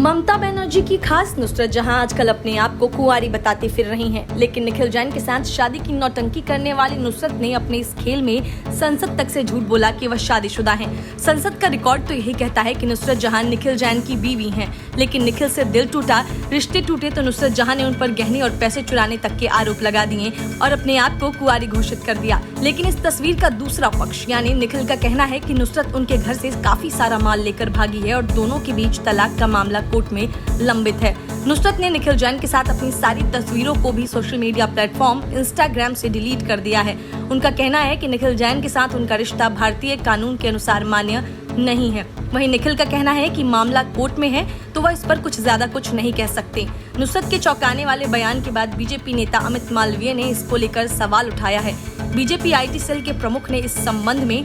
ममता बनर्जी की खास नुसरत जहां आजकल अपने आप को कुंवारी बताती फिर रही हैं, लेकिन निखिल जैन के साथ शादी की नौटंकी करने वाली नुसरत ने अपने इस खेल में संसद तक से झूठ बोला कि वह शादीशुदा हैं। संसद का रिकॉर्ड तो यही कहता है कि नुसरत जहां निखिल जैन की बीवी हैं, लेकिन निखिल से दिल टूटा, रिश्ते टूटे तो नुसरत जहां ने उन पर गहने और पैसे चुराने तक के आरोप लगा दिए और अपने आप को कुंवारी घोषित कर दिया। लेकिन इस तस्वीर का दूसरा पक्ष यानी निखिल का कहना है कि नुसरत उनके घर से काफी सारा माल लेकर भागी है और दोनों के बीच तलाक का मामला कोर्ट में लंबित है। नुसरत ने निखिल जैन के साथ अपनी सारी तस्वीरों को भी सोशल मीडिया प्लेटफॉर्म इंस्टाग्राम से डिलीट कर दिया है। उनका कहना है कि निखिल जैन के साथ उनका रिश्ता भारतीय कानून के अनुसार मान्य नहीं है। वहीं निखिल का कहना है कि मामला कोर्ट में है तो वह इस पर कुछ नहीं कह सकते। नुसरत के चौंकाने वाले बयान के बाद बीजेपी नेता अमित मालवीय ने इसको लेकर सवाल उठाया है। बीजेपी आईटी सेल के प्रमुख ने इस संबंध में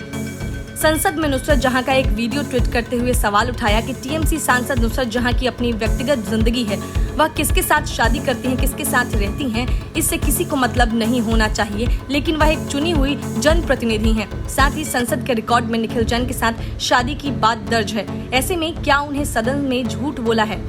संसद में नुसरत जहां का एक वीडियो ट्वीट करते हुए सवाल उठाया कि टीएमसी सांसद नुसरत जहां की अपनी व्यक्तिगत जिंदगी है, वह किसके साथ शादी करती हैं, किसके साथ रहती हैं, इससे किसी को मतलब नहीं होना चाहिए, लेकिन वह एक चुनी हुई जनप्रतिनिधि हैं। साथ ही संसद के रिकॉर्ड में निखिल जैन के साथ शादी की बात दर्ज है। ऐसे में क्या उन्हें सदन में झूठ बोला है?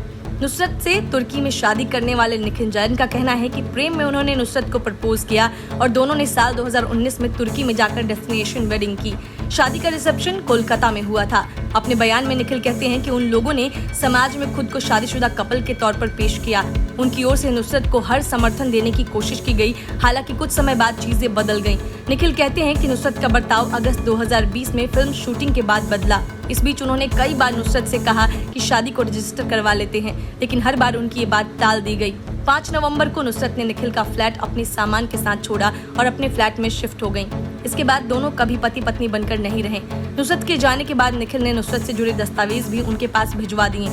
नुसरत से तुर्की में शादी करने वाले निखिल जैन का कहना है कि प्रेम में उन्होंने नुसरत को प्रपोज किया और दोनों ने साल 2019 में तुर्की में जाकर डेस्टिनेशन वेडिंग की। शादी का रिसेप्शन कोलकाता में हुआ था। अपने बयान में निखिल कहते हैं कि उन लोगों ने समाज में खुद को शादीशुदा कपल के तौर पर पेश किया। उनकी ओर से नुसरत को हर समर्थन देने की कोशिश की गई, हालांकि कुछ समय बाद चीजें बदल गईं। निखिल कहते हैं कि नुसरत का बर्ताव अगस्त 2020 में फिल्म शूटिंग के बाद बदला। इस बीच उन्होंने कई बार नुसरत से कहा कि शादी को रजिस्टर करवा लेते हैं, लेकिन हर बार उनकी ये बात टाल दी गई। 5 नवंबर को नुसरत ने निखिल का फ्लैट अपने सामान के साथ छोड़ा और अपने फ्लैट में शिफ्ट हो गईं। इसके बाद दोनों कभी पति पत्नी बनकर नहीं रहे। नुसरत के जाने के बाद निखिल ने नुसरत से जुड़े दस्तावेज भी उनके पास भिजवा दिए।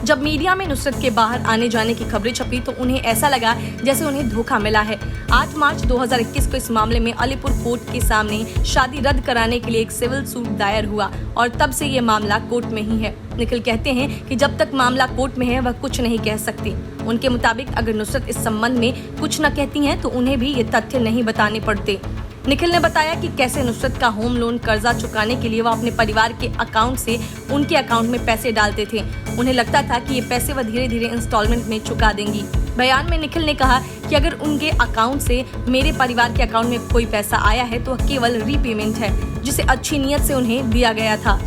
जब मीडिया में नुसरत के बाहर आने जाने की खबरें छपी तो उन्हें ऐसा लगा जैसे उन्हें धोखा मिला है। 8 मार्च 2021 को इस मामले में अलीपुर कोर्ट के सामने शादी रद्द कराने के लिए एक सिविल सूट दायर हुआ और तब से ये मामला कोर्ट में ही है। निखिल कहते हैं कि जब तक मामला कोर्ट में है वह कुछ नहीं कह सकती। उनके मुताबिक अगर नुसरत इस संबंध में कुछ न कहती हैं तो उन्हें भी ये तथ्य नहीं बताने पड़ते। निखिल ने बताया कि कैसे नुसरत का होम लोन कर्जा चुकाने के लिए वह अपने परिवार के अकाउंट से उनके अकाउंट में पैसे डालते थे। उन्हें लगता था कि ये पैसे वह धीरे धीरे इंस्टॉलमेंट में चुका देंगी। बयान में निखिल ने कहा कि अगर उनके अकाउंट से मेरे परिवार के अकाउंट में कोई पैसा आया है तो वह केवल रीपेमेंट है, जिसे अच्छी नीयत से उन्हें दिया गया था।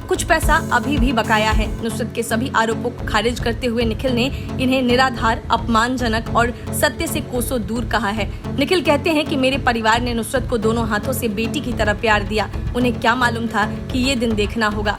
कुछ पैसा अभी भी बकाया है। नुसरत के सभी आरोपों को खारिज करते हुए निखिल ने इन्हें निराधार, अपमानजनक और सत्य से कोसों दूर कहा है। निखिल कहते हैं कि मेरे परिवार ने नुसरत को दोनों हाथों से बेटी की तरह प्यार दिया। उन्हें क्या मालूम था कि ये दिन देखना होगा।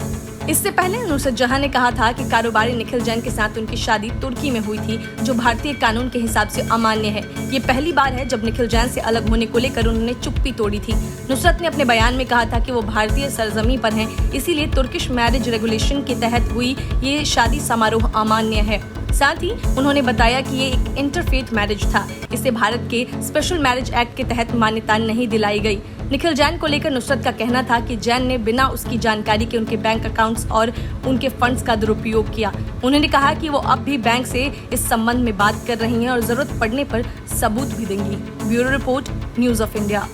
इससे पहले नुसरत जहां ने कहा था कि कारोबारी निखिल जैन के साथ उनकी शादी तुर्की में हुई थी, जो भारतीय कानून के हिसाब से अमान्य है। ये पहली बार है जब निखिल जैन से अलग होने को लेकर उन्होंने चुप्पी तोड़ी थी। नुसरत ने अपने बयान में कहा था कि वो भारतीय सरजमी पर हैं, इसीलिए तुर्किश मैरिज रेगुलेशन के तहत हुई ये शादी समारोह अमान्य है। साथ ही उन्होंने बताया कि ये एक इंटरफेथ मैरिज था, इसे भारत के स्पेशल मैरिज एक्ट के तहत मान्यता नहीं दिलाई गई। निखिल जैन को लेकर नुसरत का कहना था कि जैन ने बिना उसकी जानकारी के उनके बैंक अकाउंट्स और उनके फंड्स का दुरुपयोग किया। उन्होंने कहा कि वो अब भी बैंक से इस संबंध में बात कर रही हैं और जरूरत पड़ने पर सबूत भी देंगी। Bureau report, news of India.